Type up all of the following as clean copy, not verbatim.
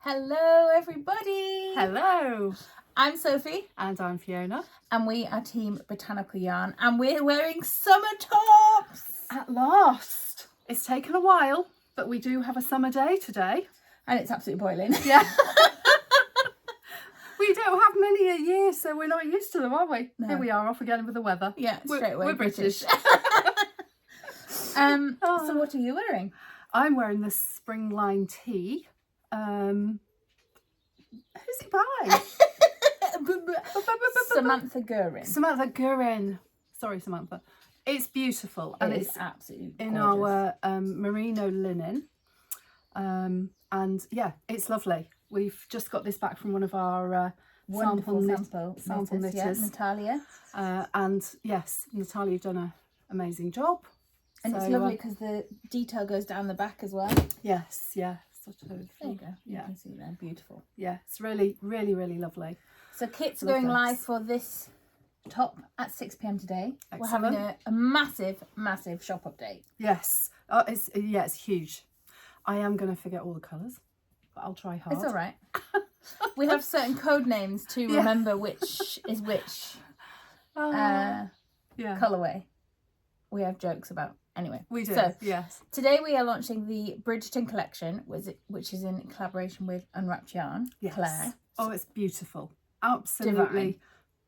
Hello everybody! Hello! I'm Sophie. And I'm Fiona. And we are Team Botanical Yarn and we're wearing summer tops! At last! It's taken a while, but we do have a summer day today. And it's absolutely boiling. Yeah. We don't have many a year, so we're not used to them, are we? No. Here we are, off again with the weather. Yeah, straight away. We're British. So what are you wearing? I'm wearing the spring line tee. Who's it by? Samantha Gurin. Samantha Gurin. Sorry, Samantha. It's beautiful. And it's it's absolutely in gorgeous. our merino linen. And yeah, it's lovely. We've just got this back from one of our sample knitters. Yeah, Natalia. And yes, Natalia, you've done an amazing job. And it's lovely because the detail goes down the back as well. Yes, yeah. Sort of, there you go. You yeah. can see there. Beautiful. Yeah, it's really, really, really lovely. So kits are going live for this top at 6 p.m. today. Excellent. We're having a massive, massive shop update. Yes. Oh, it's huge. I am going to forget all the colours, but I'll try hard. It's all right. We have certain code names to remember which is which colourway. We have jokes about. Anyway, we do. So, yes. Today we are launching the Bridgerton Collection, which is in collaboration with Unwrapped Yarn. Yes. Claire. Oh, it's beautiful. Absolutely Divine.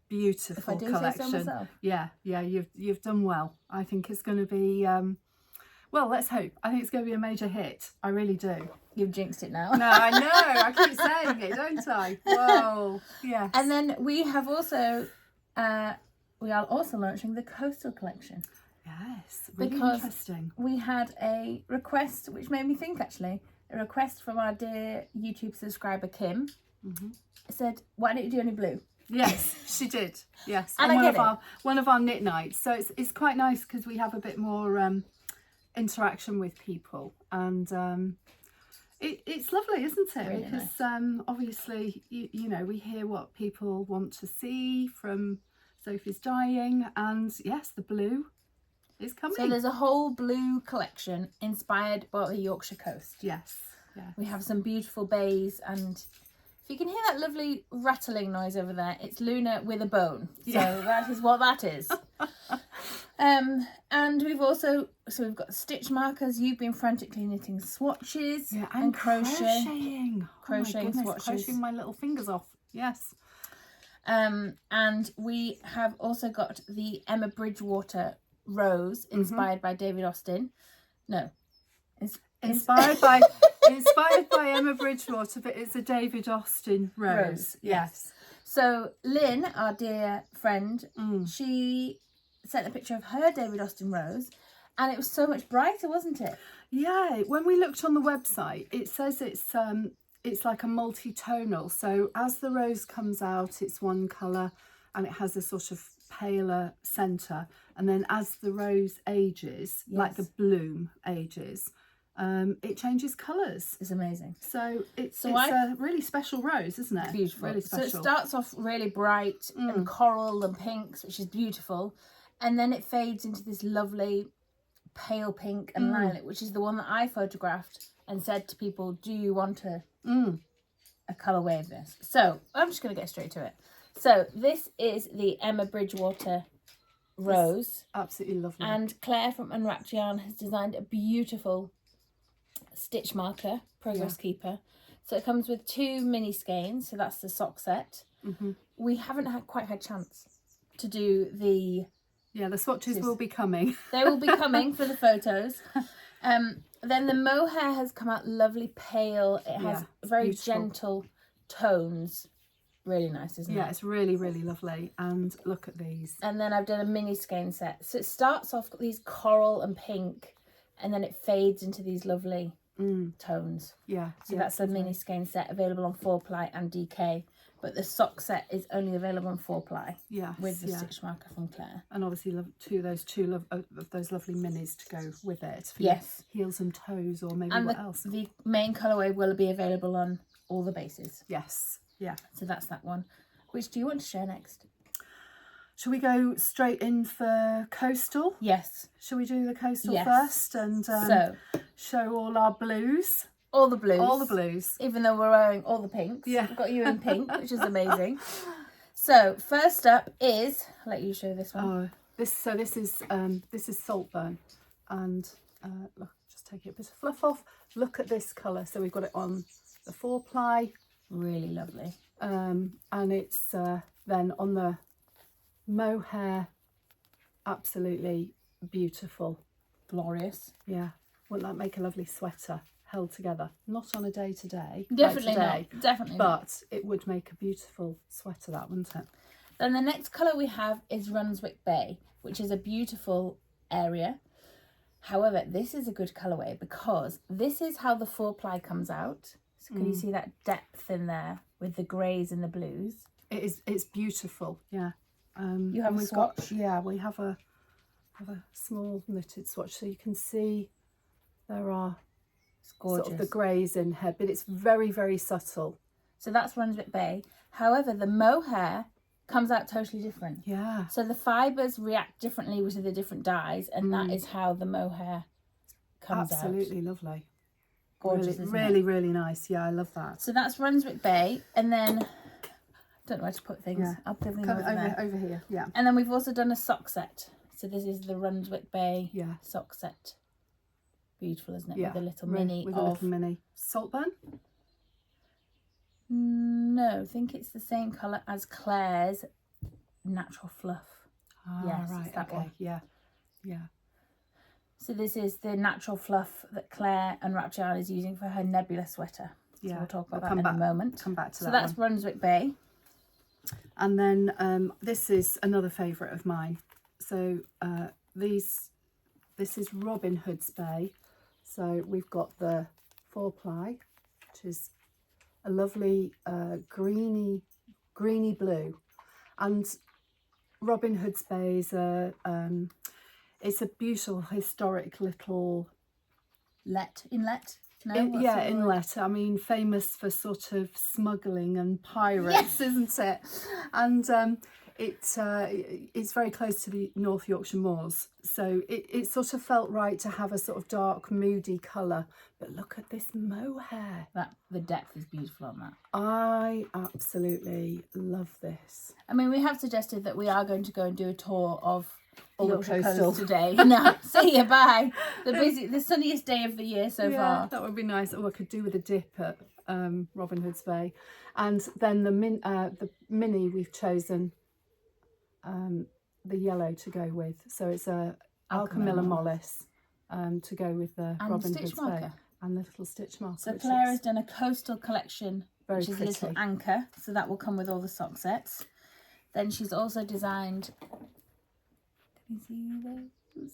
Beautiful if I do collection. Say so myself. Yeah, you've done well. I think it's going to be. Well, let's hope. I think it's going to be a major hit. I really do. You've jinxed it now. No, I know. I keep saying it, don't I? Whoa. Yes. And then we have also, we are also launching the Coastal Collection. Yes, really because interesting. We had a request, which made me think actually, a request from our dear YouTube subscriber Kim. Said, "Why don't you do any blue?" Yes, she did. Yes, and one of our knit nights. So it's quite nice because we have a bit more interaction with people, and it's lovely, isn't it? Really because nice. Obviously, you know, we hear what people want to see from Sophie's dyeing, and yes, the blue is coming. So there's a whole blue collection inspired by the Yorkshire coast. Yes. Yeah. We have some beautiful bays, and if you can hear that lovely rattling noise over there, it's Luna with a bone. So that is what that is. And we've also, we've got stitch markers. You've been frantically knitting swatches and crocheting. Crocheting swatches. Crocheting my little fingers off. Yes. And we have also got the Emma Bridgewater Rose, inspired by David Austin. No. Inspired by Emma Bridgewater, but it's a David Austin rose. Yes. So Lynn, our dear friend, she sent a picture of her David Austin rose, and it was so much brighter, wasn't it? Yeah. When we looked on the website, it says it's like a multi-tonal. So as the rose comes out, it's one colour, and it has a sort of paler centre, and then as the rose ages, like the bloom ages, it changes colours. It's amazing. So it's a really special rose, isn't it? Beautiful. Really special. So it starts off really bright and coral and pinks, which is beautiful, and then it fades into this lovely pale pink and lilac, which is the one that I photographed and said to people, do you want a colourway of this? So I'm just going to get straight to it. So this is the Emma Bridgewater Rose. It's absolutely lovely. And Claire from Unwrapped Yarn has designed a beautiful stitch marker, progress keeper. So it comes with 2 mini skeins, so that's the sock set. We haven't quite had chance to do the... Yeah, the swatches will be coming. They will be coming for the photos. Then the mohair has come out lovely pale. It has very gentle tones. Really nice, isn't it? Yeah, it's really, really lovely. And look at these. And then I've done a mini skein set. So it starts off with these coral and pink, and then it fades into these lovely tones. Yeah. So that's a mini skein set available on 4-ply and DK. But the sock set is only available on 4-ply. Yes, with the stitch marker from Claire. And obviously those lovely minis to go with it. For heels and toes, or maybe and what else? The main colourway will be available on all the bases. Yes. Yeah. So that's that one. Which do you want to share next? Shall we go straight in for coastal? Yes. Shall we do the coastal first and show all our blues? all the blues. All the blues. Even though we're wearing all the pinks. Yeah. We've got you in pink, which is amazing. So first up is, I'll let you show this one. Oh, this is Saltburn, and look, just take a bit of fluff off. Look at this colour. So we've got it on the 4-ply. Really lovely. And it's then on the mohair. Absolutely beautiful. Glorious. Yeah. Wouldn't that make a lovely sweater held together? Not on a day to day. Definitely not. Definitely not. But it would make a beautiful sweater, that, wouldn't it? Then the next colour we have is Brunswick Bay, which is a beautiful area. However, this is a good colourway because this is how the 4-ply comes out. So can you see that depth in there with the greys and the blues? It's beautiful, yeah. You have a swatch? We have a small knitted swatch, so you can see there are sort of the greys in here, but it's very, very subtle. So that's Brunswick Bay. However, the mohair comes out totally different. Yeah. So the fibres react differently with the different dyes, and that is how the mohair comes out. Absolutely lovely. Gorgeous, really, really nice. Yeah, I love that. So that's Brunswick Bay, and then I don't know where to put things. Yeah. I'll put things over here. Yeah. And then we've also done a sock set. So this is the Brunswick Bay sock set. Beautiful, isn't it? Yeah. With a little mini with a little mini Saltburn. No, I think it's the same colour as Claire's Natural Fluff. Yes, right. it's that one. Yeah. So this is the Natural Fluff that Claire Unwrapped Yarn is using for her Nebula sweater. So we'll talk about that in a moment. Come back to that. So that's Brunswick Bay. And then this is another favourite of mine. So this is Robin Hood's Bay. So we've got the 4-ply, which is a lovely greeny blue, and Robin Hood's Bay is it's a beautiful historic little inlet. Inlet. I mean, famous for sort of smuggling and pirates, isn't it? And it's very close to the North Yorkshire moors, so it sort of felt right to have a sort of dark, moody colour. But look at this mohair. The depth is beautiful on that. I absolutely love this. I mean, we have suggested that we are going to go and do a tour of all the Yorkshire coastal Coast today. No, see you, bye. The sunniest day of the year so far. That would be nice. Oh, I could do with a dip at Robin Hood's Bay. And then the mini we've chosen the yellow to go with. So it's a Alchemilla Mollis to go with the Robin Hood's Bay. And the little stitch marker. So Claire has done a coastal collection, which is a little anchor. So that will come with all the sock sets. Then she's also designed... Can you see those?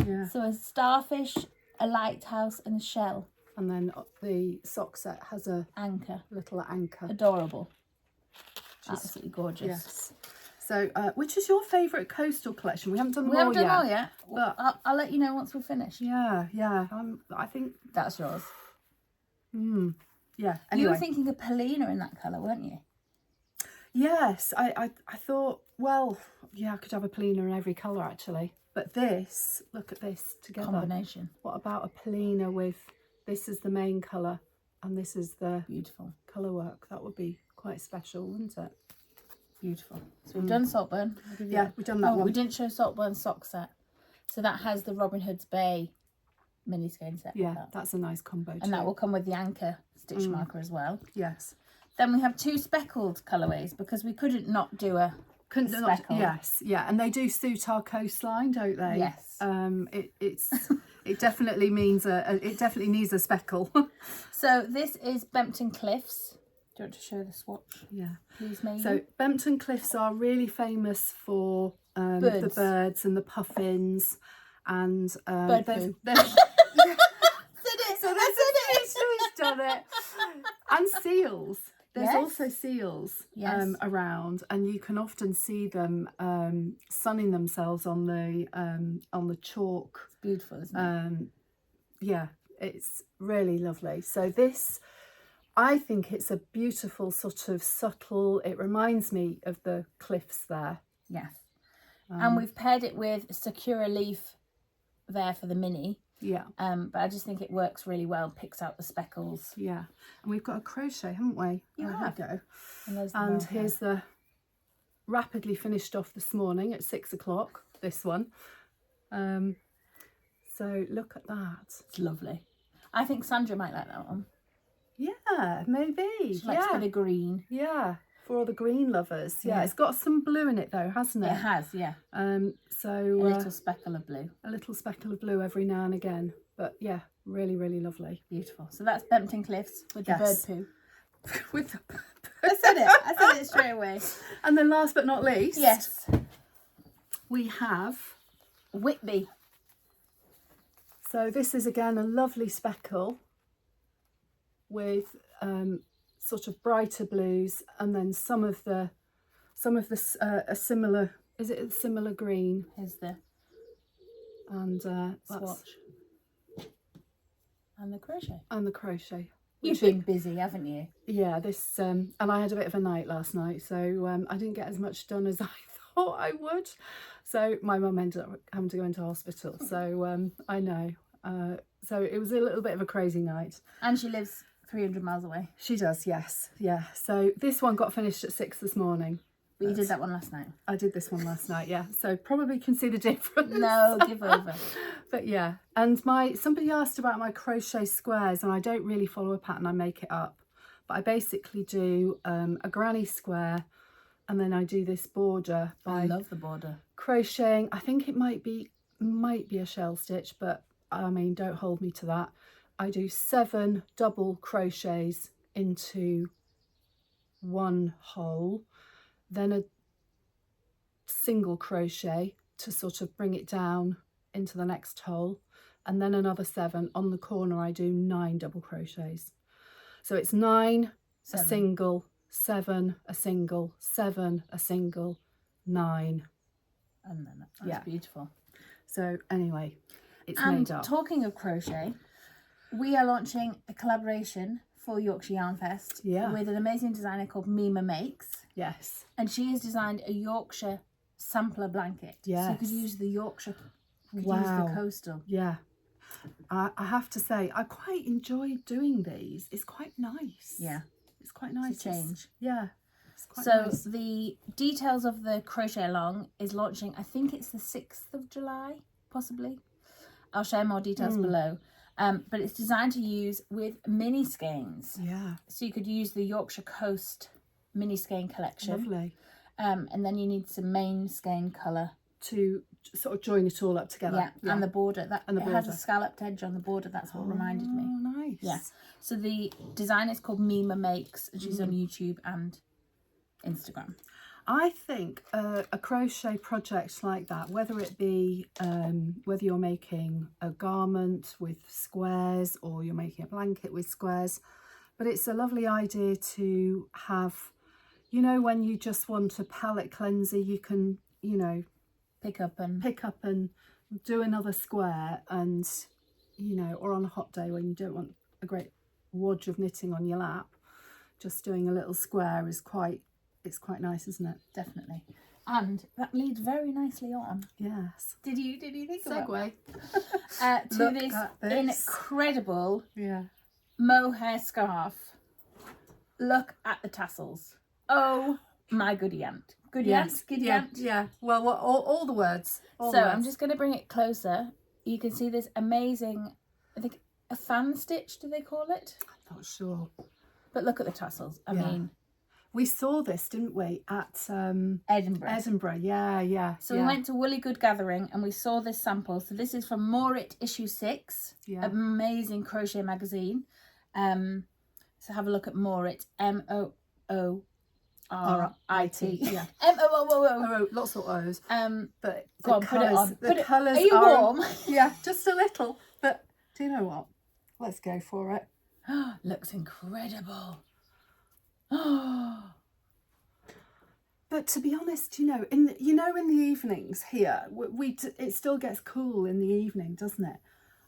Yeah. So a starfish, a lighthouse and a shell. And then the sock set has a little anchor. Adorable. Absolutely gorgeous. Yes. So, which is your favourite coastal collection? We haven't done them all yet. We haven't done all yet. But I'll let you know once we're finished. Yeah. I think that's yours. Yeah. Anyway. You were thinking of Polina in that colour, weren't you? Yes. I thought, well, yeah, I could have a Polina in every colour actually. But this, look at this together. Combination. What about a Polina with this is the main colour and this is the beautiful colour work? That would be quite special, wouldn't it? Beautiful. So we've done Saltburn. Yeah, we've done that one. We didn't show Saltburn sock set. So that has the Robin Hood's Bay mini skein set. Yeah, that's a nice combo too. And that will come with the anchor stitch marker as well. Yes. Then we have 2 speckled colourways because we couldn't not do a speckled. Yes, yeah, and they do suit our coastline, don't they? Yes. It definitely means it definitely needs a speckle. So this is Bempton Cliffs. Do you want to show the swatch? Yeah. Please, maybe. So Bempton Cliffs are really famous for the birds and the puffins and bird poo. Who's done it? And seals. There's also seals around, and you can often see them sunning themselves on the chalk. It's beautiful, isn't it? Yeah, it's really lovely. So this, I think it's a beautiful sort of subtle, it reminds me of the cliffs there. Yes. And we've paired it with Sakura Leaf there for the mini. Yeah. But I just think it works really well, picks out the speckles. Yeah. And we've got a crochet, haven't we? You have. There we go. And, And here's the rapidly finished off this morning at 6 o'clock, this one. So look at that. It's lovely. I think Sandra might like that one. Yeah, maybe. She likes a bit of green. Yeah, for all the green lovers. Yeah, it's got some blue in it though, hasn't it? It has, yeah. So a little speckle of blue. A little speckle of blue every now and again. But yeah, really, really lovely. Beautiful. So that's Bempton Cliffs with the bird poo. With the I said it straight away. And then last but not least, yes, we have Whitby. So this is again a lovely speckle with sort of brighter blues, and then some of the a similar, is it a similar green? Here's the and swatch and the crochet. And the crochet. You've been busy, haven't you? Yeah, this and I had a bit of a night last night, so I didn't get as much done as I thought I would. So my mum ended up having to go into hospital. So I know. So it was a little bit of a crazy night. And she lives 300 miles away. She does, yes. Yeah. So this one got finished at 6 this morning. But you did that one last night. I did this one last night, yeah. So probably can see the difference. No, give over. But yeah. And somebody asked about my crochet squares, and I don't really follow a pattern, I make it up. But I basically do a granny square, and then I do this border by I love the border. Crocheting. I think it might be a shell stitch, but I mean, don't hold me to that. I do 7 double crochets into one hole, then a single crochet to sort of bring it down into the next hole, and then another 7. On the corner I do 9 double crochets. So it's 9, 7. a single, 7, a single, 7, a single, 9. And then that's beautiful. So anyway, it's and made up. Talking of crochet, we are launching a collaboration for Yorkshire Yarn Fest with an amazing designer called Mima Makes. Yes. And she has designed a Yorkshire sampler blanket. Yes. So you could use the Yorkshire, use the coastal. Yeah. I have to say, I quite enjoy doing these. It's quite nice. Yeah. It's quite nice. To change. Yeah. It's quite nice. The details of the crochet along is launching, I think it's the 6th of July, possibly. I'll share more details below. But it's designed to use with mini skeins. Yeah. So you could use the Yorkshire Coast mini skein collection. Lovely. And then you need some main skein colour to sort of join it all up together. Yeah. And the border. It has a scalloped edge on the border. That's what reminded me. Oh, nice. Yeah. So the design is called Mima Makes, and she's on YouTube and Instagram. I think a crochet project like that, whether it be whether you're making a garment with squares or you're making a blanket with squares, but it's a lovely idea to have, you know, when you just want a palette cleanser, you can, you know, pick up and do another square, and, you know, or on a hot day when you don't want a great wodge of knitting on your lap, just doing a little square is quite nice, isn't it? Definitely. And that leads very nicely on. Yes. Did you think Segue about to this incredible mohair scarf? Look at the tassels. Oh my goody aunt. Giddy aunt. Yeah. Well, what, all the words. I'm just going to bring it closer. You can see this amazing, I think, a fan stitch, do they call it? I'm not sure. But look at the tassels. I mean, we saw this, didn't we, at Edinburgh. Yeah. So we went to Woolly Good Gathering and we saw this sample. So this is from Moorit issue 6, amazing crochet magazine. So have a look at Moorit, Moorit. Yeah. Moorit. Lots of O's. But go on, put it on. The colours are you warm? Yeah, just a little. But do you know what? Let's go for it. Looks incredible. But to be honest, you know, in the evenings here, it still gets cool in the evening, doesn't it?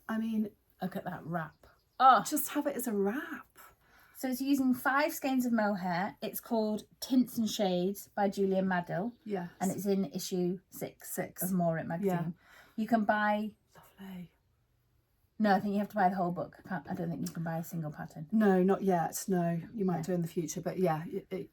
I mean, look at that wrap. Just have it as a wrap. So it's using 5 skeins of mohair. It's called Tints and Shades by Julia Madill. Yes. And it's in issue 6 of Moorit magazine. Yeah. You can buy Lovely. No, I think you have to buy the whole book. I don't think you can buy a single pattern. No, not yet. No, you might do in the future, but yeah,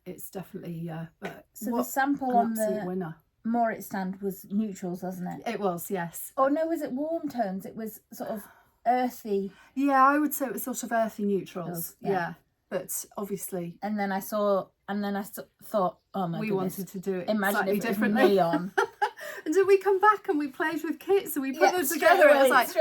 it's definitely. But so the sample on the winner. Morit stand was neutrals, wasn't it? It was, yes. Oh no, was it warm tones? It was sort of earthy. Yeah, I would say it was sort of earthy neutrals. Yeah. But obviously. And then I thought, oh my goodness. We wanted to do it Imagine slightly if it differently. was neon. And then we come back and we played with kits and we put them together. And it was like,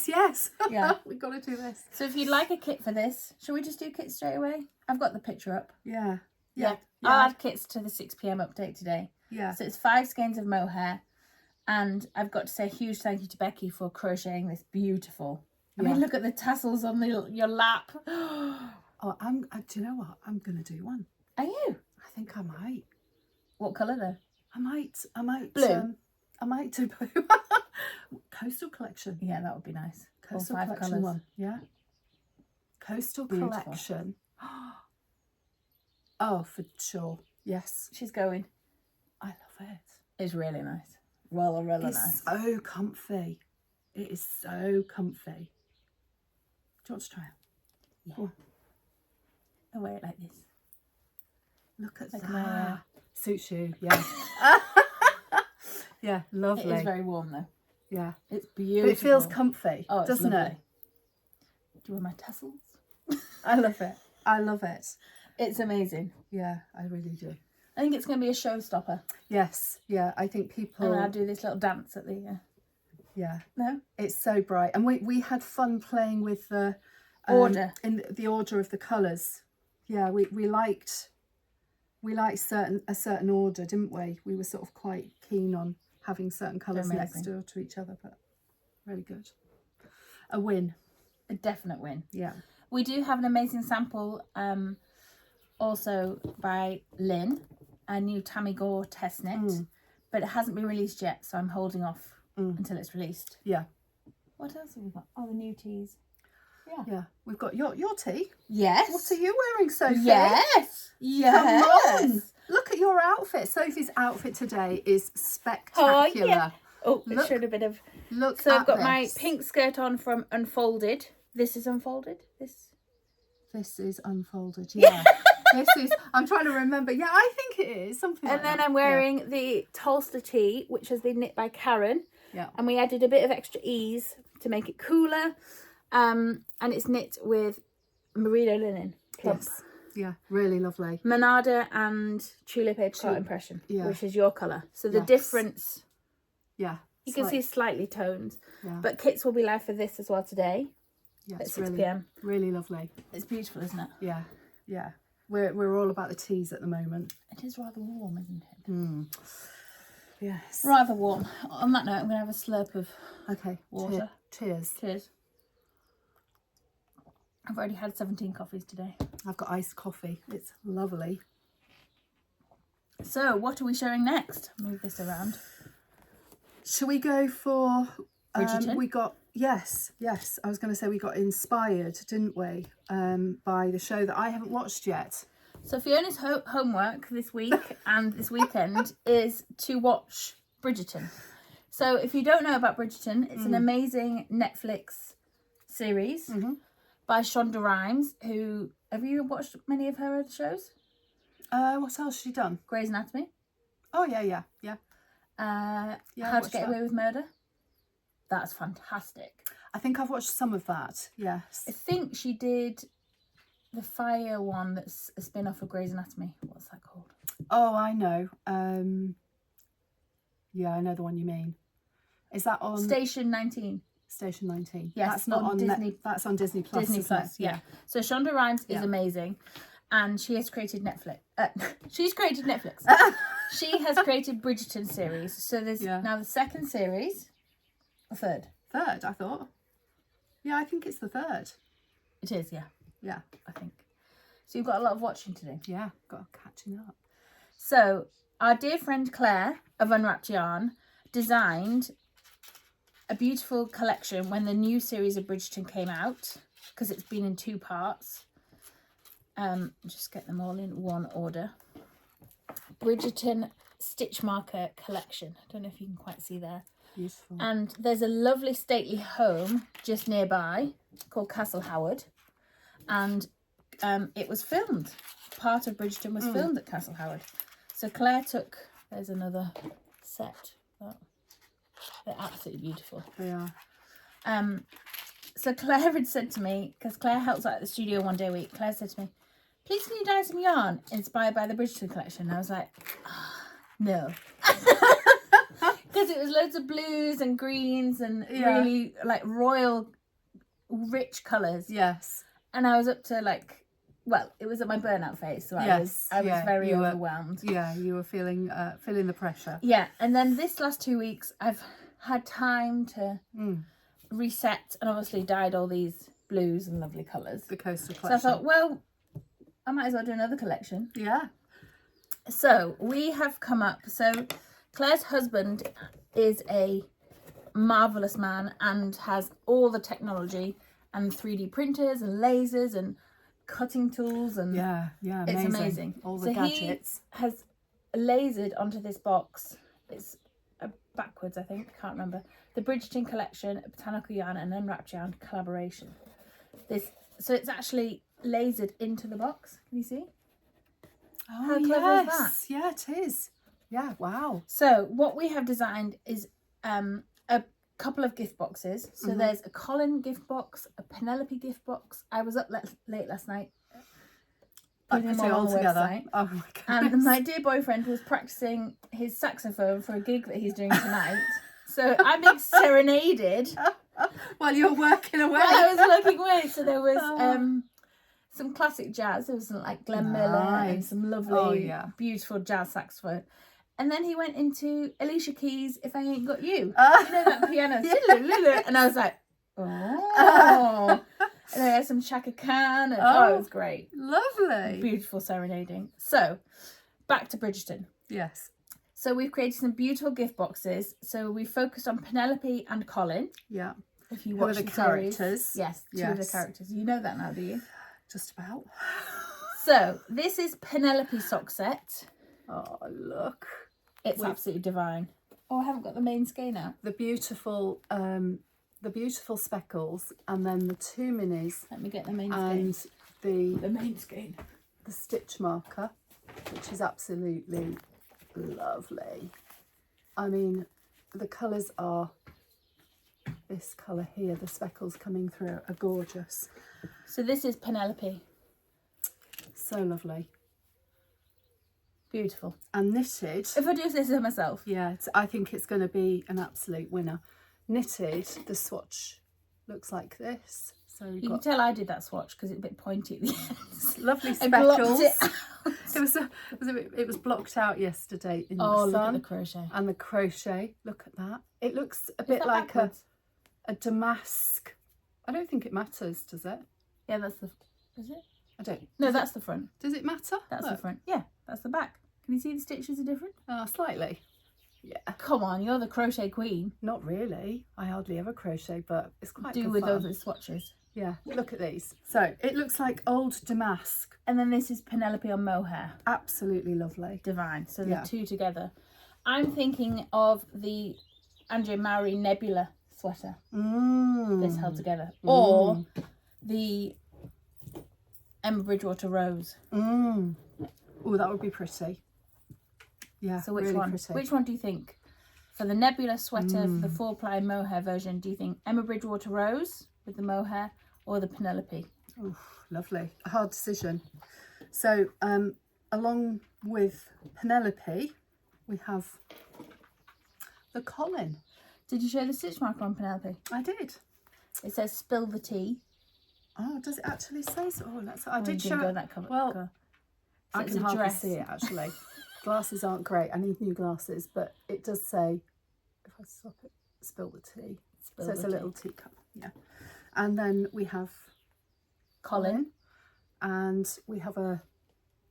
yes. Yeah. We've got to do this. So if you'd like a kit for this, shall we just do kits straight away? I've got the picture up. Yeah. I'll add kits to the 6 p.m. update today. Yeah. So it's 5 skeins of mohair. And I've got to say a huge thank you to Becky for crocheting this beautiful. I mean, look at the tassels on your lap. Oh, do you know what? I'm going to do one. Are you? I think I might. What colour though? I might. Blue? I might do blue. Coastal Collection. Yeah, that would be nice. Coastal 5 Collection colours. one. Yeah. Coastal Beautiful. Collection. Oh, for sure. Yes. She's going. I love it. It's really nice. Really nice. It's so comfy. It is so comfy. Do you want to try it? Yeah. I'll wear it like this. Look at like that. Suits you, yeah. Yeah, lovely. It is very warm though. Yeah. It's beautiful. But it feels comfy, oh, doesn't lovely. it? Do you want my tassels? I love it. I love it. It's amazing. Yeah, I really do. I think it's going to be a showstopper. Yes, yeah, I think people... And I'll do this little dance at the... Yeah. No? It's so bright. And we had fun playing with the... order. In the order of the colours. Yeah, we liked a certain order, didn't we? We were sort of quite keen on having certain colours next door to each other, but really good. A win. A definite win. Yeah. We do have an amazing sample also by Lynn, a new Tammy Gore test knit, but it hasn't been released yet, so I'm holding off until it's released. Yeah. What else have we got? Oh, the new teas. Yeah. Yeah. We've got your tea. Yes. What are you wearing, Sophie? Yes. Yes. Come on. Look at your outfit. Sophie's outfit today is spectacular. Oh, yeah. Oh, it showed a bit of... Look So at I've got this. my pink skirt on from Unfolded. This is Unfolded. This is Unfolded. Yeah. This is... I'm trying to remember. Yeah, I think it is. Something like that. And then I'm wearing the Tolsta Tee, which has been knit by Karen. Yeah. And we added a bit of extra ease to make it cooler. And it's knit with Merino Linen. Plump. Yes. Yeah, really lovely. Monarda and Tulip Apricot Impression, which is your colour. So the difference, you can see slightly toned. Yeah. But kits will be live for this as well today at 6 p.m. Really lovely. It's beautiful, isn't it? Yeah, yeah. We're all about the teas at the moment. It is rather warm, isn't it? Yes. Rather warm. On that note, I'm going to have a slurp of water. Cheers. Cheers. I've already had 17 coffees today. I've got iced coffee. It's lovely. So, what are we showing next? Move this around. Shall we go for... Bridgerton? We got... Yes. I was going to say we got inspired, didn't we? By the show that I haven't watched yet. So, Fiona's homework this week and this weekend is to watch Bridgerton. So, if you don't know about Bridgerton, it's an amazing Netflix series by Shonda Rhimes, who... Have you watched many of her other shows? What else has she done? Grey's Anatomy. Oh, yeah. How to Get Away with Murder. That's fantastic. I think I've watched some of that, yes. I think she did the Fire one that's a spin-off of Grey's Anatomy. What's that called? Oh, I know. Yeah, I know the one you mean. Is that on... Station 19. Station 19. Yes, that's not on Disney. That's on Disney Plus. Disney Plus, yeah. So Shonda Rhimes is amazing, and she has created Netflix. She's created Netflix. She has created Bridgerton series. So there's now the second series, or third. Third, I thought. Yeah, I think it's the third. It is, yeah. Yeah, I think. So you've got a lot of watching to do. Yeah, got catching up. So our dear friend Claire of Unwrapped Yarn designed a beautiful collection when the new series of Bridgerton came out, because it's been in 2 parts. Just get them all in one order. Bridgerton Stitch Marker Collection. I don't know if you can quite see there. Beautiful. And there's a lovely stately home just nearby called Castle Howard. And it was filmed. Part of Bridgerton was filmed at Castle Howard. So Claire took, there's another set. Oh, they're absolutely beautiful. They are. So Claire had said to me, because Claire helps out at the studio one day a week, Claire said to me, please can you dye some yarn inspired by the Bridgerton collection? And I was like, no. Because it was loads of blues and greens and really like royal, rich colours. Yes. And I was up to like, well, it was at my burnout phase, so I was very overwhelmed. You were feeling the pressure. Yeah, and then this last 2 weeks, I've had time to reset and obviously dyed all these blues and lovely colours. The coastal So collection. I thought, well, I might as well do another collection. Yeah. So we have come up. So Claire's husband is a marvellous man and has all the technology and 3D printers and lasers and cutting tools and amazing. it's amazing. All the gadgets. He has lasered onto this box. It's backwards, I think. I can't remember. The Bridgerton Collection, Botanical Yarn and Unwrapped Yarn collaboration. So it's actually lasered into the box. Can you see? Oh, how clever is that? Yeah, it is. Yeah, wow. So what we have designed is a couple of gift boxes. So there's a Colin gift box, a Penelope gift box. I was up late last night. Put it all together. Website. Oh my goodness. And my dear boyfriend was practicing his saxophone for a gig that he's doing tonight. So I'm being serenaded while you're working away. while I was working away. So there was some classic jazz. There was some like Glenn Miller and some lovely, beautiful jazz saxophone. And then he went into Alicia Keys' If I Ain't Got You. You know that piano. And I was like, oh. And then there's some Chaka Khan. And, it was great. Lovely. Beautiful serenading. So, back to Bridgerton. Yes. So we've created some beautiful gift boxes. So we focused on Penelope and Colin. Yeah. If you watch the series. characters. Yes, two of the characters. You know that now, do you? Just about. So this is Penelope sock set. Oh, look. It's absolutely divine. Oh, I haven't got the main skein out. The beautiful speckles, and then the two minis. Let me get the main skein. And the main skein. The stitch marker, which is absolutely lovely. I mean, the colours are, this colour here, the speckles coming through are gorgeous. So this is Penelope. So lovely. Beautiful. And knitted. If I do this myself. Yeah, I think it's going to be an absolute winner. Knitted, the swatch looks like this. So you can tell I did that swatch because it's a bit pointy at the ends. Lovely speckles. I blocked it out. It was blocked out yesterday in the sun. Look at the crochet. And the crochet, look at that. It looks a bit like a damask. I don't think it matters, does it? Yeah, that's the... Is it? I don't. No, that's the front. Does it matter? That's the front. Yeah, that's the back. Can you see the stitches are different? Slightly. Yeah. Come on, you're the crochet queen. Not really. I hardly ever crochet, but it's quite good with fun. Those swatches. Yeah, look at these. So it looks like old damask. And then this is Penelope on mohair. Absolutely lovely. Divine. So the two together. I'm thinking of the Andrea Mowry Nebula sweater. This held together. Or the Emma Bridgewater Rose. Oh, that would be pretty. Yeah. So which really one? Pretty. Which one do you think? For the Nebula sweater, for the 4-ply mohair version, do you think Emma Bridgewater Rose with the mohair or the Penelope? Oh, lovely. A hard decision. So along with Penelope, we have the Colin. Did you show the stitch marker on Penelope? I did. It says spill the tea. Oh, does it actually say so? Oh, I did show show that cover. Well, so I can hardly see it actually. Glasses aren't great. I need new glasses, but it does say, if I stop it, spill the tea. So it's a little teacup. Yeah. And then we have Colin, and we have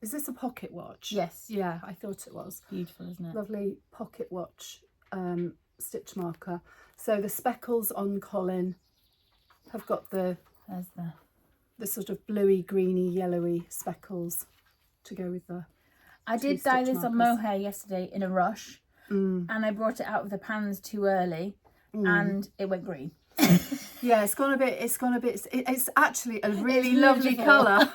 is this a pocket watch? Yes. Yeah, I thought it was. Beautiful, isn't it? Lovely pocket watch stitch marker. So the speckles on Colin have got the sort of bluey, greeny, yellowy speckles to go with the I did dye this on mohair yesterday in a rush, and I brought it out of the pans too early, and it went green. Yeah, it's actually a really lovely colour.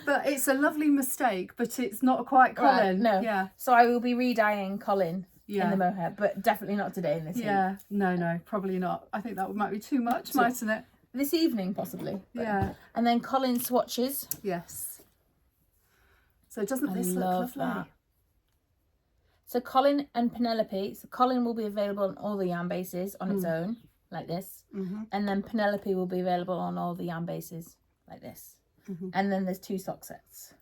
But it's a lovely mistake, but it's not quite Colin. Right, no. Yeah. So I will be re-dyeing Colin in the mohair, but definitely not today in this heat. Yeah, no, probably not. I think that might be too much, mightn't it? This evening, possibly. But. Yeah. And then Colin swatches. Yes. So doesn't this look lovely? That. So Colin and Penelope. So Colin will be available on all the yarn bases on its own, like this. And then Penelope will be available on all the yarn bases, like this. And then there's 2 sock sets.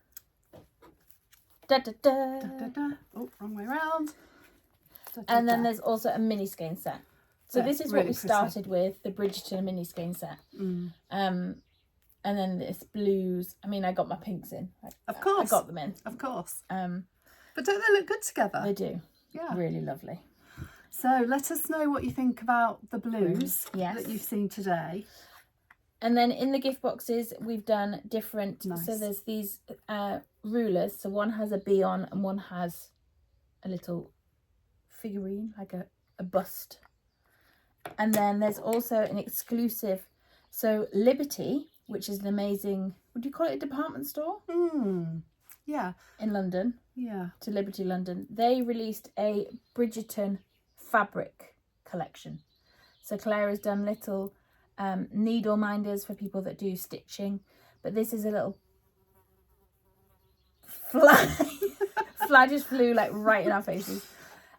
Da, da, da. Da, da, da. Oh, wrong way around. Da, da, and then there's also a mini skein set. So this is really what we started with, the Bridgerton mini skein set. And then this blues. I mean, I got my pinks in. Of course. I got them in. Of course. But don't they look good together? They do. Yeah. Really lovely. So let us know what you think about the blues that you've seen today. And then in the gift boxes, we've done different. Nice. So there's these rulers. So one has a bee on and one has a little figurine, like a bust. And then there's also an exclusive. So Liberty, which is an amazing, would you call it a department store? Yeah. In London. Yeah. To Liberty London. They released a Bridgerton fabric collection. So Claire has done little needle minders for people that do stitching, but this is a little fly. Fly just flew like right in our faces.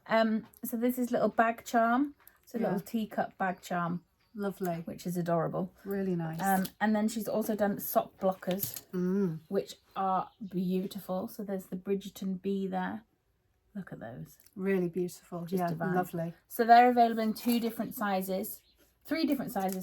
So this is little bag charm. So little teacup bag charm. Lovely. Which is adorable. Really nice. And then she's also done sock blockers, which are beautiful. So there's the Bridgerton bee there. Look at those. Really beautiful. Just divine. Lovely. So they're available in 3 different sizes,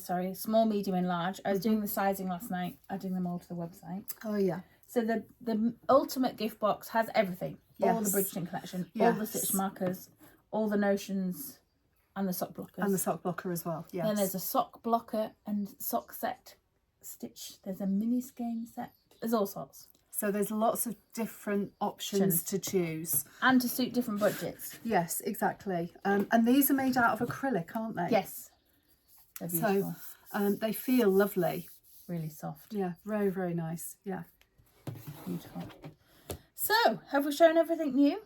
sorry, small, medium and large. I was doing the sizing last night, adding them all to the website. Oh yeah. So the ultimate gift box has everything. All the Bridgerton collection, all the stitch markers, all the notions, and the sock blockers. And the sock blocker as well, yes. Then there's a sock blocker and sock set stitch. There's a mini skein set. There's all sorts. So there's lots of different options to choose. And to suit different budgets. Yes, exactly. And these are made out of acrylic, aren't they? Yes. They're beautiful. So they feel lovely. Really soft. Yeah, very, very nice. Yeah. Beautiful. So, have we shown everything new?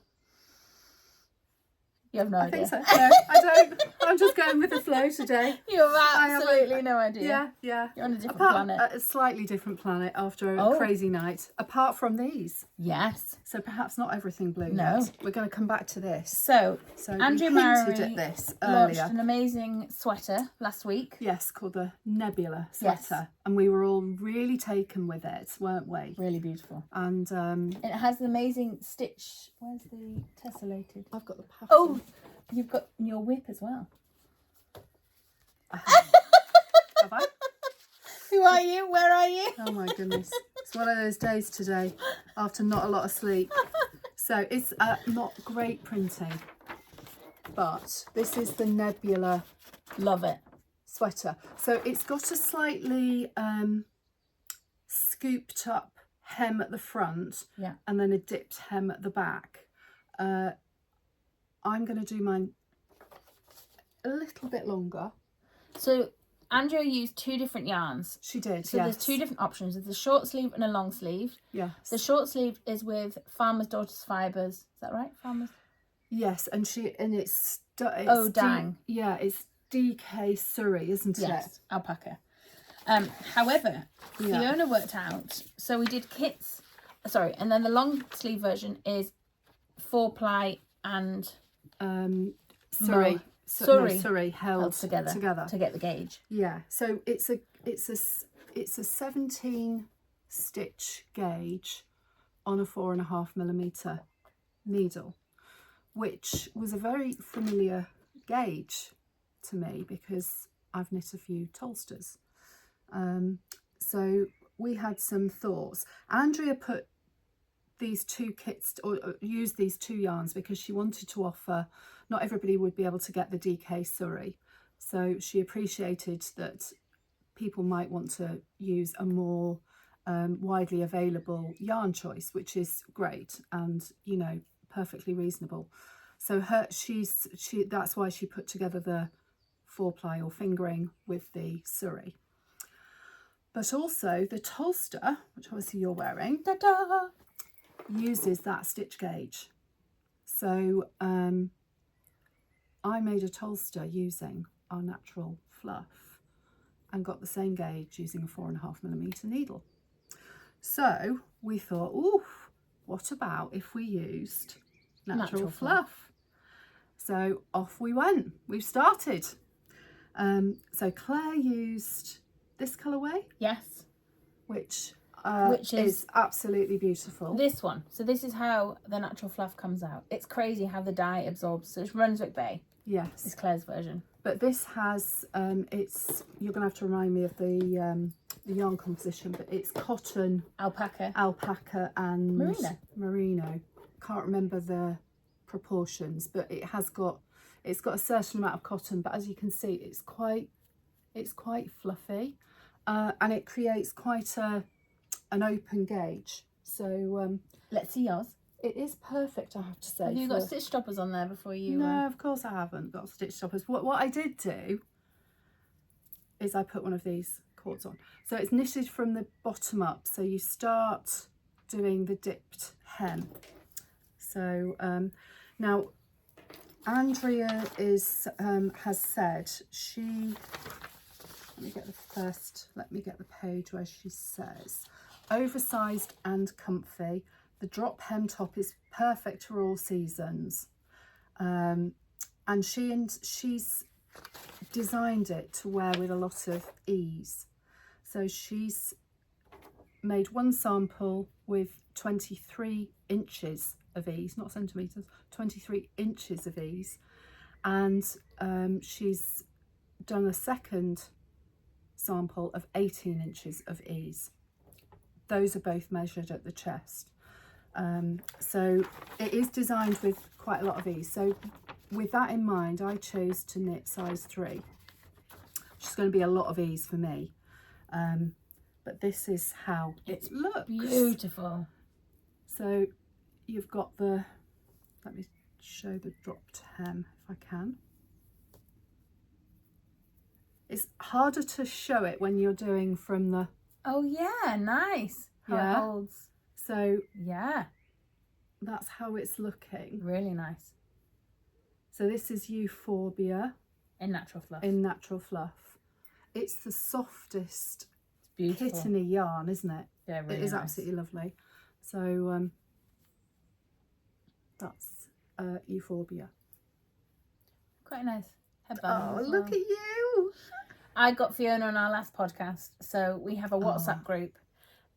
You have no idea. I think so. No, I don't. I'm just going with the flow today. You have absolutely no idea. Yeah. You're on a different planet. A slightly different planet after a crazy night. Apart from these. Yes. So perhaps not everything blue. No. Yet. We're going to come back to this. So Andrea Murray at this launched earlier. an amazing sweater last week. Yes, called the Nebula sweater. Yes. And we were all really taken with it, weren't we? Really beautiful. And it has an amazing stitch. Where's the tessellated? I've got the pattern. Oh, you've got your whip as well. Have I? Who are you? Where are you? Oh my goodness. It's one of those days today after not a lot of sleep. So it's not great printing, but this is the Nebula. Love it. Sweater. So it's got a slightly scooped up hem at the front, and then a dipped hem at the back. I'm going to do mine a little bit longer. So Andrea used 2 different yarns. She did, so there's 2 different options. There's a short sleeve and a long sleeve. Yes. The short sleeve is with Farmer's Daughters Fibres. Is that right? Farmer's? Yes, and it's dang. It's DK Surrey, isn't it? Yes, alpaca. However, Fiona worked out, so we did kits. Sorry, and then the long sleeve version is 4-ply and Surrey held together to get the gauge. Yeah, so it's a 17 stitch gauge on a 4.5mm needle, which was a very familiar gauge to me because I've knit a few Tolstas. So we had some thoughts. Andrea put these 2 kits, or used these 2 yarns because she wanted to offer, not everybody would be able to get the DK Surrey. So she appreciated that people might want to use a more widely available yarn choice, which is great and, you know, perfectly reasonable. So that's why she put together the 4-ply or fingering with the Surrey. But also the Tolsta, which obviously you're wearing, Ta-da! uses that stitch gauge. So I made a Tolsta using our natural fluff and got the same gauge using a 4.5mm needle. So we thought, ooh, what about if we used natural fluff? So off we went. We've started. So Claire used this colourway. Yes. Which is absolutely beautiful. This one. So this is how the natural fluff comes out. It's crazy how the dye absorbs. So it's Brunswick Bay. Yes. It's Claire's version. But this has, you're going to have to remind me of the yarn composition, but it's cotton, alpaca and merino. Can't remember the proportions, but it's got a certain amount of cotton, but as you can see, it's quite fluffy, and it creates quite an open gauge. So let's see yours. It is perfect, I have to say. Have you got stitch stoppers on there before you? No, of course I haven't got stitch stoppers. What I did do is I put one of these cords on. So it's knitted from the bottom up. So you start doing the dipped hem. So now Andrea has said let me get the page where she says, oversized and comfy. The drop hem top is perfect for all seasons. And she's designed it to wear with a lot of ease. So she's made one sample with 23 inches of ease, not centimetres, 23 inches of ease. And she's done a second sample of 18 inches of ease. Those are both measured at the chest. So it is designed with quite a lot of ease. So with that in mind, I chose to knit size 3, which is going to be a lot of ease for me. But this is how it looks. Beautiful. So you've got let me show the dropped hem if I can. It's harder to show it when you're doing from the... Oh yeah, nice. How it holds. So yeah, that's how it's looking. Really nice. So this is Euphorbia in natural fluff. It's the softest, it's kitteny yarn, isn't it? Yeah, really it is nice. Absolutely lovely. So that's Euphorbia. Quite nice headband. Oh, look at you! I got Fiona on our last podcast, so we have a WhatsApp group,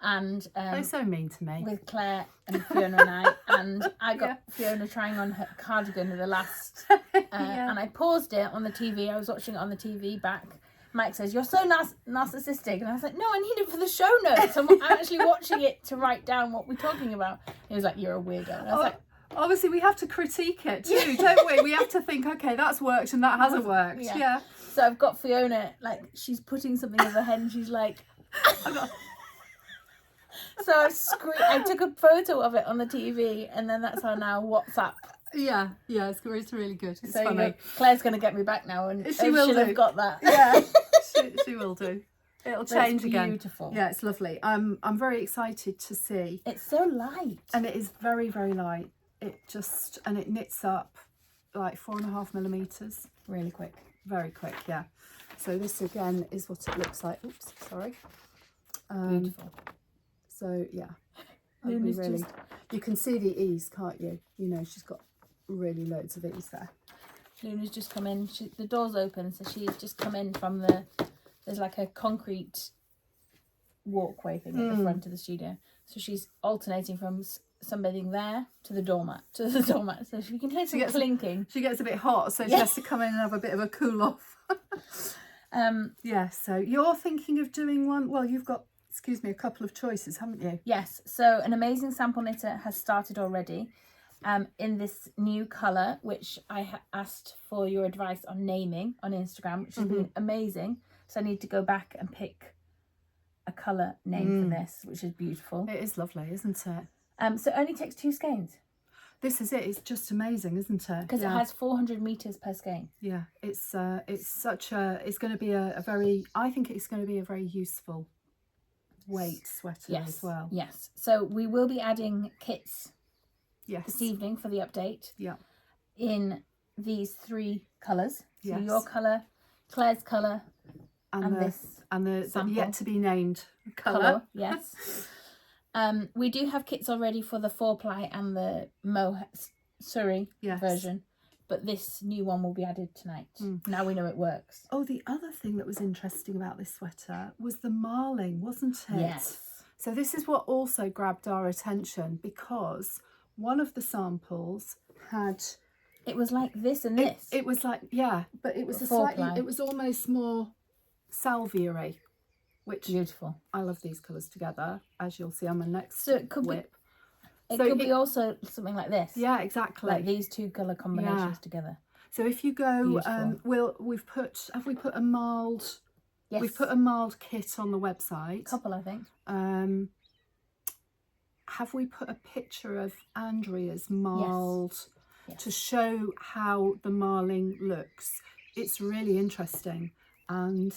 and they're so mean to me. With Claire and Fiona and I, and I got Fiona trying on her cardigan with the last, and I paused it on the TV. I was watching it on the TV back. Mike says, "You're so narcissistic," and I was like, "No, I need it for the show notes. I'm actually watching it to write down what we're talking about." He was like, "You're a weirdo." And I was like, obviously we have to critique it too, don't we? We have to think, okay, that's worked and that hasn't worked. Yeah. So I've got Fiona, like, she's putting something over her head and she's like... So I took a photo of it on the TV, and then that's on our WhatsApp. Yeah, it's really good. It's so funny. Claire's going to get me back now, and she'll have got that. Yeah, she will do. It'll change again. Beautiful. Yeah, it's lovely. I'm very excited to see. It's so light. And it is very, very light. It knits up like 4.5mm. Really quick. Very quick, yeah. So this again is what it looks like. Oops, sorry. Beautiful. So yeah, you can see the ease, can't you? You know, she's got really loads of ease there. Luna's just come in. The door's open, so she's just come in from there's like a concrete walkway thing at the front of the studio. So she's alternating from sunbathing there to the doormat, so she can hear some clinking. She gets a bit hot, so she has to come in and have a bit of a cool off. Yeah, so you're thinking of doing one. Well, you've got, a couple of choices, haven't you? Yes. So an amazing sample knitter has started already in this new colour, which I asked for your advice on naming on Instagram, which has been amazing. So I need to go back and pick a colour name for this, which is beautiful. It is lovely, isn't it? So it only takes 2 skeins. This is it. It's just amazing, isn't it? Because it has 400 meters per skein. Yeah, it's going to be a very, I think it's going to be a very useful weight sweater as well. Yes. So we will be adding kits Yes. this evening for the update. Yeah. In these 3 colours. So Yes. your colour, Claire's colour, and the yet to be named colour. Yes. We do have kits already for the 4-ply and the Surrey version, but this new one will be added tonight. Now we know it works. Oh, the other thing that was interesting about this sweater was the marling, wasn't it? Yes. So this is what also grabbed our attention, because one of the samples had... It was like this and this. It was like, but it was it was almost more salvia-y. Which beautiful. I love these colours together, as you'll see on my next so it could whip. It could be also something like this. Yeah, exactly. Like these 2 colour combinations together. So if you go, have we put a marled? Yes. We've put a marled kit on the website. A couple, I think. Have we put a picture of Andrea's marled to show how the marling looks? It's really interesting and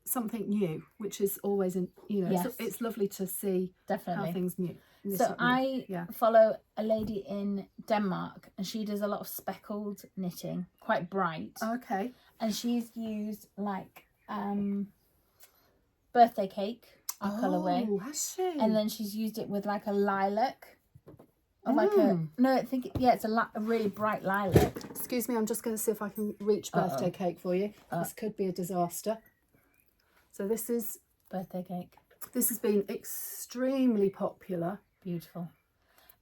something new, which is always it's lovely to see how things new. So I follow a lady in Denmark, and she does a lot of speckled knitting, quite bright. Okay. And she's used like birthday cake colourway. Oh, has she? And then she's used it with like a lilac. It's a really bright lilac. Excuse me, I'm just going to see if I can reach birthday cake for you. This could be a disaster. So this is birthday cake. This has been extremely popular. Beautiful.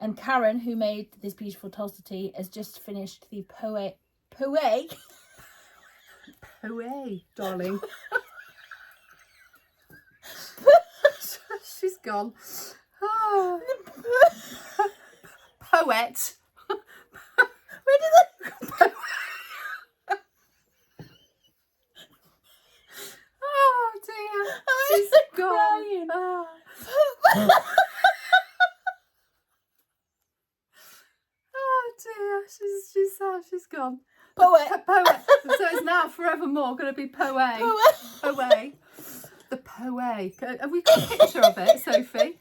And Karen, who made this beautiful Tolsta Tee, has just finished the Poe, darling. She's gone. Oh. Poet. Where did that? Oh dear. She's crying. Oh. Oh dear. She's gone. Poet. So it's now forevermore going to be Poet. Poet. The Poet. Have we got a picture of it, Sophie?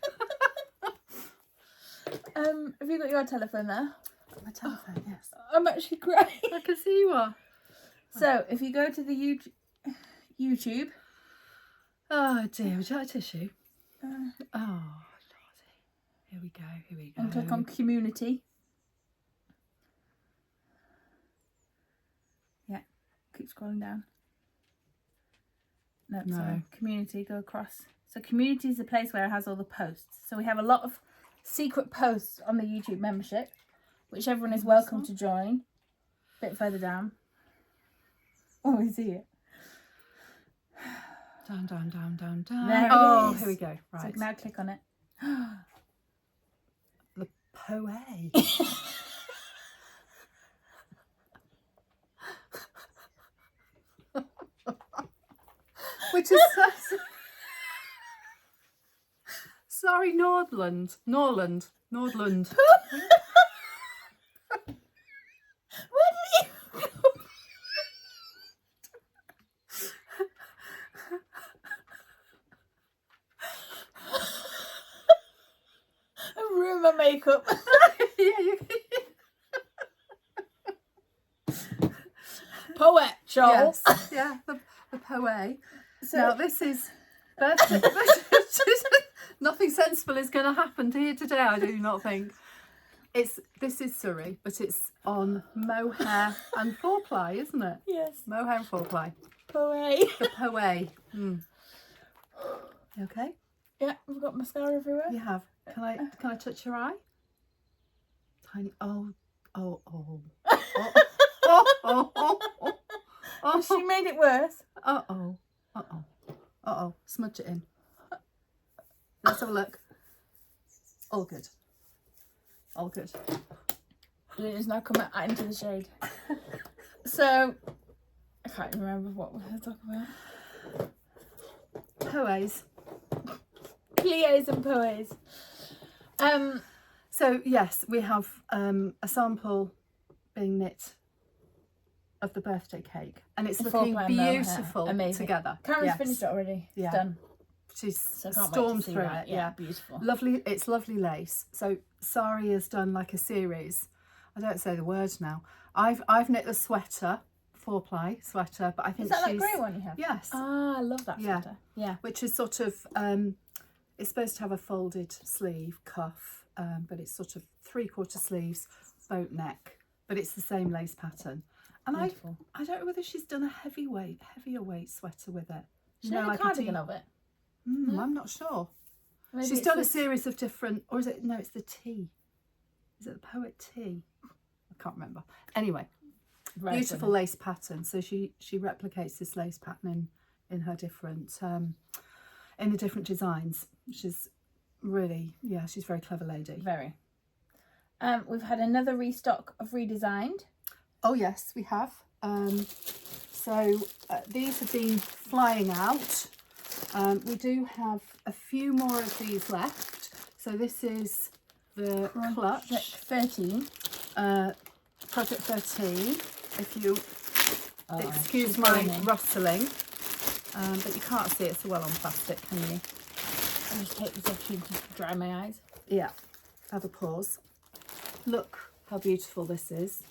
Have you got your telephone there? My telephone, yes. I'm actually crying. I can see you are. So, if you go to the YouTube. Oh dear, would you like a tissue? Oh, lordy. Here we go. And click on community. Yeah, keep scrolling down. No, sorry. Community, go across. So community is the place where it has all the posts. So we have a lot of secret posts on the YouTube membership, which everyone is welcome to join. A bit further down. Oh, we see it. Down. There it is. Here we go. Right. So now click on it. The Poet. Which is sorry, Nordland. Where did you go? I ruined my makeup. Yeah, you Poet, Charles. Yes. Yeah, the Poet. So now this is birthday. Nothing sensible is going to happen to you today, I do not think. This is Surrey, but it's on Mohair and 4-ply, isn't it? Yes. Mohair and 4-ply. Poet. The Poet. You okay? Yeah, we've got mascara everywhere. You have. Can I touch your eye? Tiny. Oh. She made it worse. Smudge it in. Let's have a look. All good. Luna's now coming out into the shade. So, I can't remember what we're going to talk about. Poets. Pliés and poets. So yes, we have a sample being knit of the birthday cake, and it's looking beautiful together. Karen's finished it already. It's done. She's So I can't stormed wait to see through that. it. Yeah, beautiful. Lovely. It's lovely lace. So Sari has done like a series. I don't say the word now. I've knit a sweater, 4-ply sweater, but I think is that grey one you have? Yes. Ah, I love that sweater. Yeah. Which is sort of it's supposed to have a folded sleeve cuff, but it's sort of 3/4 sleeves, boat neck, but it's the same lace pattern. And I don't know whether she's done a heavier weight sweater with it. She's done a cardigan of it. I'm not sure. Maybe she's done a series of different, or is it, no, it's the tea. Is it the Poet Tea? I can't remember. Anyway, beautiful lace pattern. So she replicates this lace pattern in her different, in the different designs, which is really, she's a very clever lady. Very. We've had another restock of Redesigned. Oh yes, we have. So these have been flying out. We do have a few more of these left. So this is the clutch. Project 13. Project 13. If you excuse my rustling, but you can't see it so well on plastic, can you? I'll just take this opportunity to dry my eyes. Yeah, have a pause. Look how beautiful this is.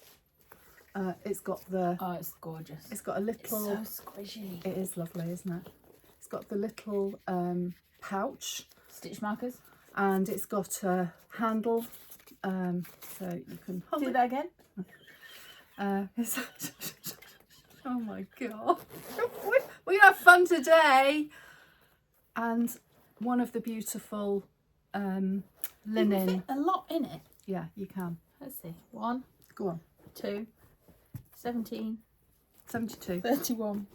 It's got the... Oh, it's gorgeous. It's got a little... It's so squishy. It is lovely, isn't it? It's got the little pouch. Stitch markers. And it's got a handle, so you can hold Do that again. Oh my god. We have fun today. And one of the beautiful linen. You can fit a lot in it. Yeah, you can. Let's see. 1. Go on. 2. 17. 72. 31.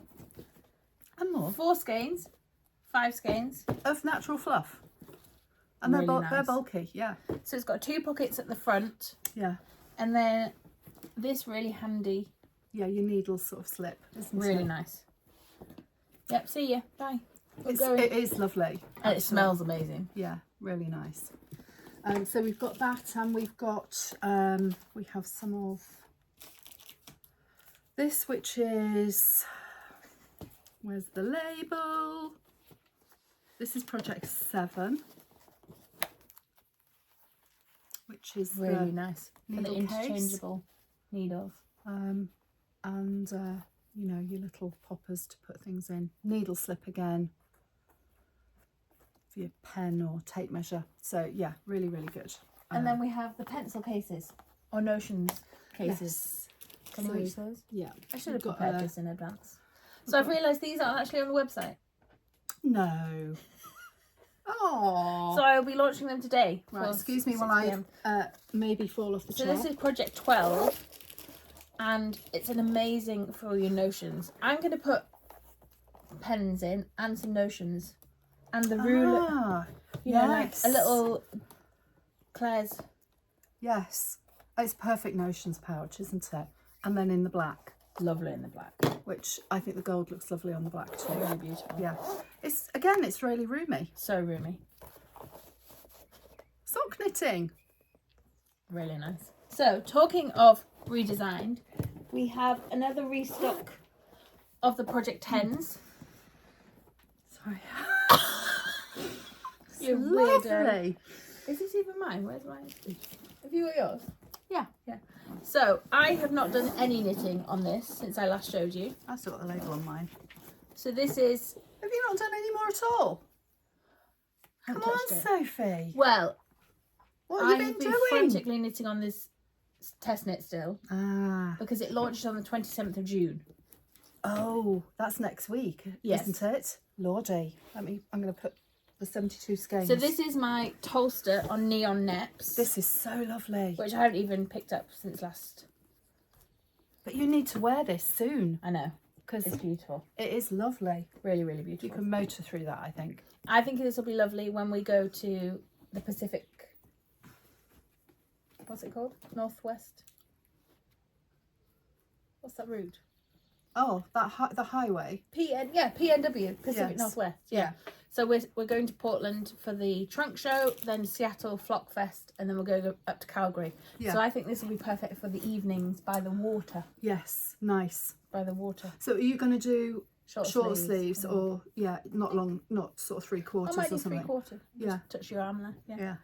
And more. 4 skeins. 5 skeins. Of natural fluff. And really they're bulky, yeah. So it's got 2 pockets at the front. Yeah. And then this really handy. Yeah, your needles sort of slip, isn't it? Really nice. Yep, see ya. Bye. It is lovely. And it smells amazing. Yeah, really nice. So we've got that, and we've got, we have some of this, which is, where's the label? This is Project 7. Which is really nice. For the interchangeable needles. And you know, your little poppers to put things in. Needle slip again for your pen or tape measure. So yeah, really, really good. And then we have the pencil cases or notions cases. Yes. Can you reach those? Yeah. I should have prepared this in advance. So I've realised these aren't actually on the website. No. Oh. So I'll be launching them today. Right, excuse me while I maybe fall off the chair. So this is Project 12, and it's an amazing for all your notions. I'm going to put pens in and some notions, and the ruler. You know, like a little Claire's. Yes, it's perfect notions pouch, isn't it? And then in the black. Lovely in the black. Which I think the gold looks lovely on the black too. Really beautiful. Yeah. It's really roomy. So roomy. Sock knitting. Really nice. So talking of redesigned, we have another restock of the Project 10s. Sorry. You're lovely. Is this even mine? Where's mine? Have you got yours? Yeah. Yeah. So I have not done any knitting on this since I last showed you. I still got the label on mine. So this is... Have you not done any more at all? Come on, Sophie. Well, what have you been doing? Frantically knitting on this test knit still. Ah. Because it launched on the 27th of June. Oh, that's next week, isn't it? Lordy. I'm going to put the 72 skeins. So this is my Tolsta on neon Neps. This is so lovely. Which I haven't even picked up since last. But you need to wear this soon. I know. Because it's beautiful. It is lovely. Really, really beautiful. You can motor through that, I think. I think this will be lovely when we go to the Pacific. What's it called? Northwest. What's that route? Oh, the highway. PNW, Pacific Yes. Northwest. Yeah. So we're going to Portland for the trunk show, then Seattle Flock Fest, and then we're going up to Calgary. Yeah. So I think this will be perfect for the evenings by the water. Yes, nice. By the water. So are you going to do short sleeves Mm-hmm. or not long, not sort of 3/4 I might or do something? 3/4. Yeah. Just touch your arm there. Yeah.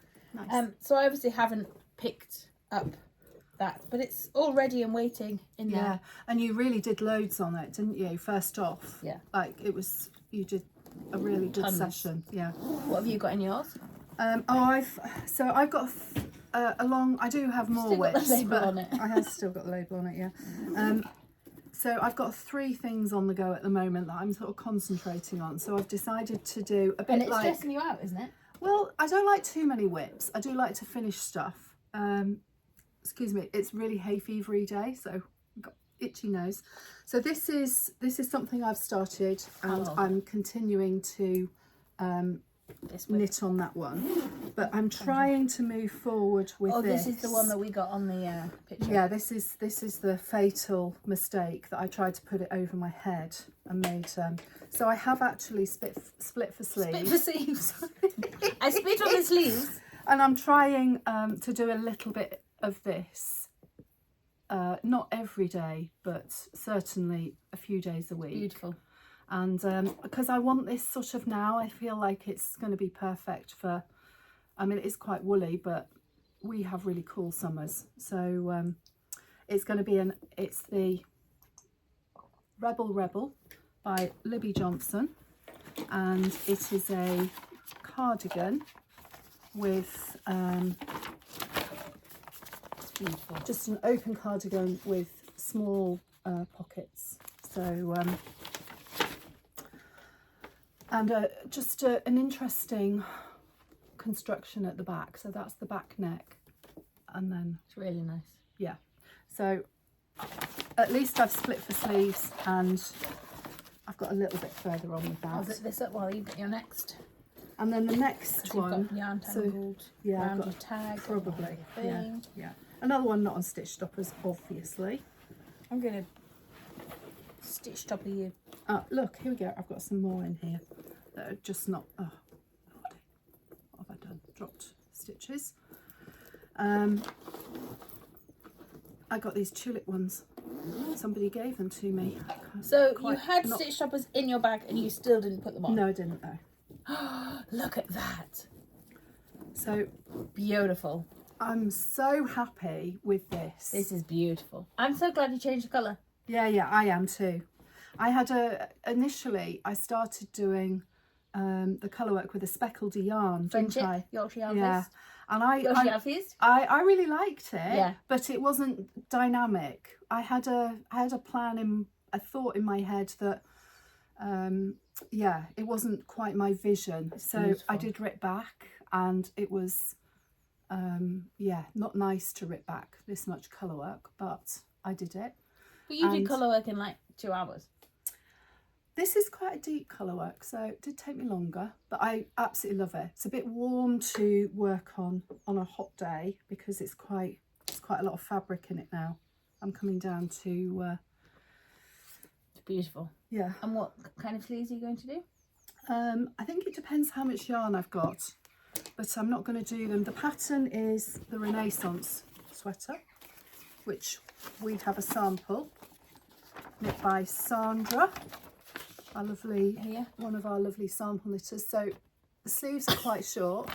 Nice. So I obviously haven't picked up that, but it's all ready and waiting in Yeah, there. and you really did loads on it, didn't you? First off, Yeah. like you did a really good Tons. session. Yeah. What have you got in yours? I've got I do have more Still got the whips, label but on it. I have still got the label on it. Yeah. So I've got 3 things on the go at the moment that I'm sort of concentrating on. So I've decided to do a bit And it's like. stressing you out, isn't it? Well, I don't like too many whips. I do like to finish stuff. Excuse me, it's really hay fevery day, so I've got itchy nose. So this is something I've started, and I'm continuing to knit on that one. But I'm trying to move forward with this. This is the one that we got on the picture. Yeah, this is the fatal mistake that I tried to put it over my head and made. So I have actually split for sleeves. Split for sleeves. I split on the sleeves. And I'm trying to do a little bit of this, not every day, but certainly a few days a week. Beautiful. And because I want this sort of now, I feel like it's going to be perfect for, I mean, it is quite woolly, but we have really cool summers. So it's going to be it's the Rebel by Libby Johnson, and it is a cardigan with Beautiful. just an open cardigan with small pockets. So and just an interesting construction at the back. So that's the back neck, and then It's really nice. yeah. So at least I've split for sleeves, and I've got a little bit further on with I'll that. zip this up while you get your next. And then the next You've one, got yarn so tangled yeah, I've around got your tag. probably yeah, Thing. yeah. Another one not on stitch stoppers, obviously. I'm gonna stitch top of you. Look, here we go. I've got some more in here that are just not. Oh, Lordy. What have I done? Dropped stitches. I got these tulip ones. Somebody gave them to me. So you Quite had not- stitch toppers in your bag and you still didn't put them on. No, I didn't know. Look at that. So Beautiful. I'm so happy with this. This is beautiful. I'm so glad you changed the colour. Yeah, I am too. I had initially I started doing the colour work with a speckled yarn, didn't Friendship, I? Yorkshire Yarn Yeah, Fist. and Yorkshire Yarn Fist. I really liked it. Yeah. But it wasn't dynamic. I had a plan a thought in my head that it wasn't quite my vision. So beautiful. I did rip back, and it was not nice to rip back this much colour work, but I did it. But you did And- colour work in like 2 hours. This is quite a deep colour work, so it did take me longer, but I absolutely love it. It's a bit warm to work on a hot day because it's quite a lot of fabric in it now. I'm coming down to It's beautiful. yeah. And what kind of sleeves are you going to do? I think it depends how much yarn I've got, but I'm not going to do them. The pattern is the Renaissance sweater, which we have a sample knit by Sandra, our lovely, Here. one of our lovely sample knitters. So the sleeves are quite short.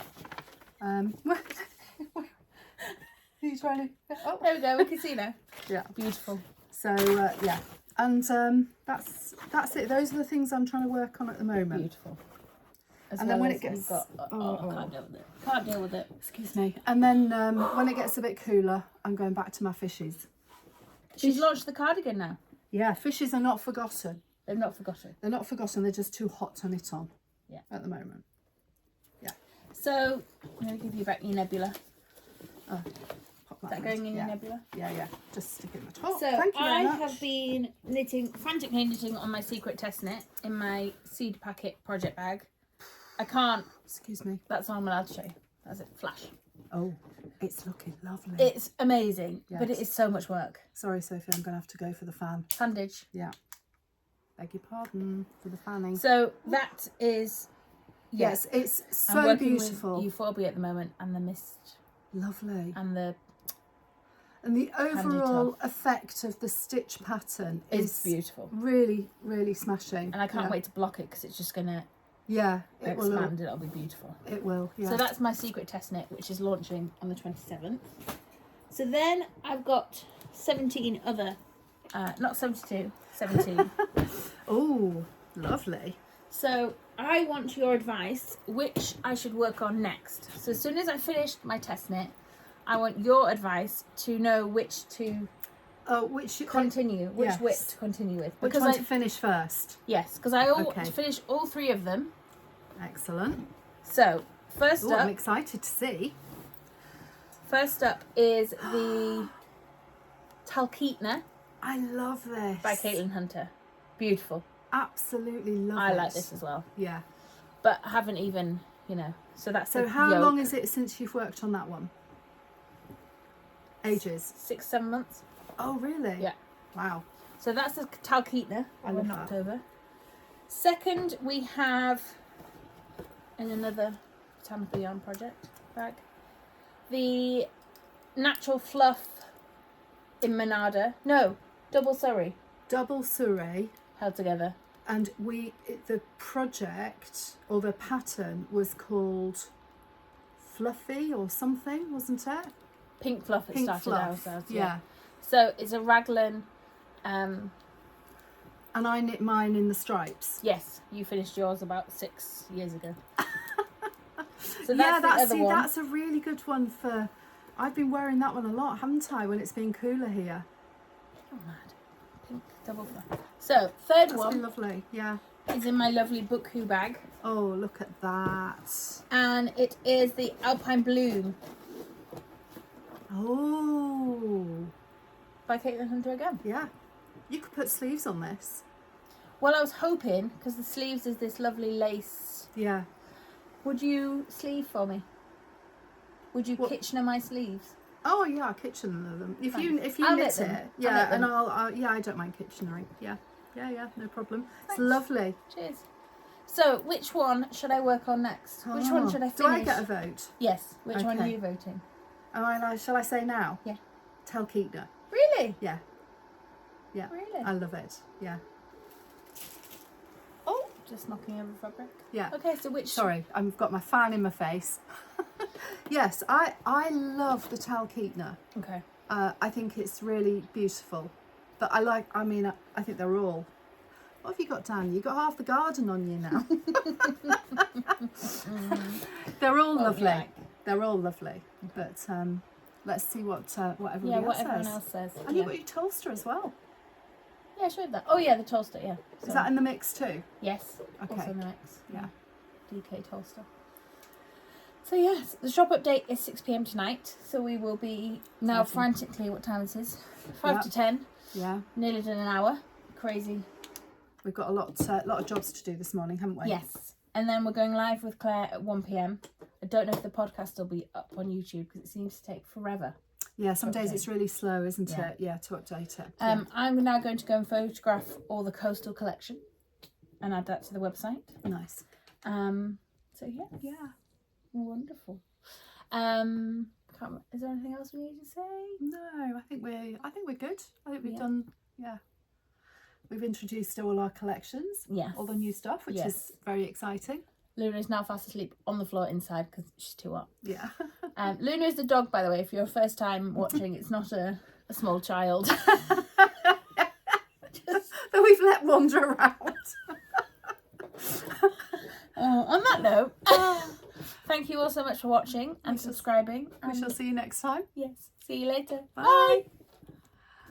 He's trying to. Oh, There we go, we can see now. yeah. Beautiful. So yeah, and that's it. Those are the things I'm trying to work on at the moment. Beautiful. As And then when as it gets- you've got, I oh. can't deal with it. Can't deal with it. Excuse me. And then when it gets a bit cooler, I'm going back to my fishes. She's launched the cardigan now. Yeah, fishes are not forgotten. They've not forgotten. They're not forgotten. They're just too hot to knit on. Yeah. At the moment. Yeah. So I'm going to give you back your Nebula. Pop Is that in. going in your Yeah. Nebula? Yeah. Just stick it in the top. So Thank you very I much. have been frantically knitting on my secret test knit in my seed packet project bag. I can't. Excuse me. That's all I'm allowed to show you. That's it. Flash. Oh, it's looking lovely. It's amazing, but it Yes. is so much work. Sorry, Sophie. I'm going to have to go for the fan. Fundage. Yeah. Beg your pardon for the fanning. So that is, yes, it's I'm so working beautiful. with Euphorbia at the moment, and the mist, Lovely. and the overall effect of the stitch pattern is beautiful. Really, really smashing. And I can't wait to block it because it's just going to it will expand. It'll be beautiful. It will, yeah. So that's my secret test knit, which is launching on the 27th. So then I've got 17 other, not 72, 17. Oh, lovely. So I want your advice, which I should work on next. So as soon as I finished my test knit, I want your advice to know which to continue, which width to continue with. Which one to finish first? Yes, because I finish all 3 of them. Excellent. So first up, I'm excited to see. First up is the Talkeetna. I love this. By Caitlin Hunter. Beautiful. Absolutely love it. I like this as well. Yeah. But haven't even, so that's So how long is it since you've worked on that one? Ages. 6-7 months. Oh, really? Yeah. Wow. So that's the Talkeetna in that. October. Second, we have in another Botanical Yarn project bag, the Natural Fluff in Monarda. No, Double Surrey. Double Surrey. Held together. And the project or the pattern was called Fluffy or something, wasn't it? Pink Fluff it started out as. Yeah. So it's a raglan. And I knit mine in the stripes. Yes, you finished yours about 6 years ago. So that's a really good one for. I've been wearing that one a lot, haven't I? When it's been cooler here. Oh, mad. Pink double fluff. So third That's one. been lovely. Yeah. Is in my lovely Bookhoo bag. Oh, look at that. And it is the Alpine Bloom. Oh. By Caitlin Hunter again. Yeah. You could put sleeves on this. Well, I was hoping, because the sleeves is this lovely lace. Yeah. Would you sleeve for me? Would you Kitchener my sleeves? Oh yeah, I'll Kitchener them. If you I'll knit knit it, yeah, and I'll I don't mind Kitchenering. Yeah, no problem. Thanks. It's lovely. Cheers. So, which one should I work on next? Which one should I finish? Do I get a vote? Yes. Which one are you voting? Shall I say now? Yeah. Talkeetna. Really? Yeah. Yeah. Really? I love it. Yeah. Oh, just knocking over fabric. Yeah. Okay, so which? Sorry, I've got my fan in my face. Yes, I love the Talkeetna. Okay. I think it's really beautiful, but I think they're all. What have you got, Dan? You got half the garden on you now. They're all lovely. Like. They're all lovely. But let's see what everybody everyone else says. And you've got your Tolsta as well. Yeah, I showed that. Oh yeah, the Tolsta. Yeah. Is that in the mix too? Yes. Okay. Also in the mix. Yeah. DK Tolsta. So yes, the shop update is 6 p.m. tonight. So we will be now frantically. What time is it? 5 to 10. Yeah. Nearly done an hour. Crazy. We've got a lot of jobs to do this morning, haven't we? Yes. And then we're going live with Claire at 1 p.m. I don't know if the podcast will be up on YouTube because it seems to take forever. Yeah, some days it's really slow, isn't it? Yeah, to update it. I'm now going to go and photograph all the coastal collection and add that to the website. Nice. So yeah. Wonderful. Is there anything else we need to say? No, I think we're good. I think we've done. Yeah. We've introduced all our collections. Yes. All the new stuff, which is very exciting. Luna is now fast asleep on the floor inside because she's too hot. Yeah. Luna is the dog, by the way. If you're a first time watching, it's not a small child. That we've let wander around. On that note, thank you all so much for watching and subscribing. We shall see you next time. Yes. See you later. Bye.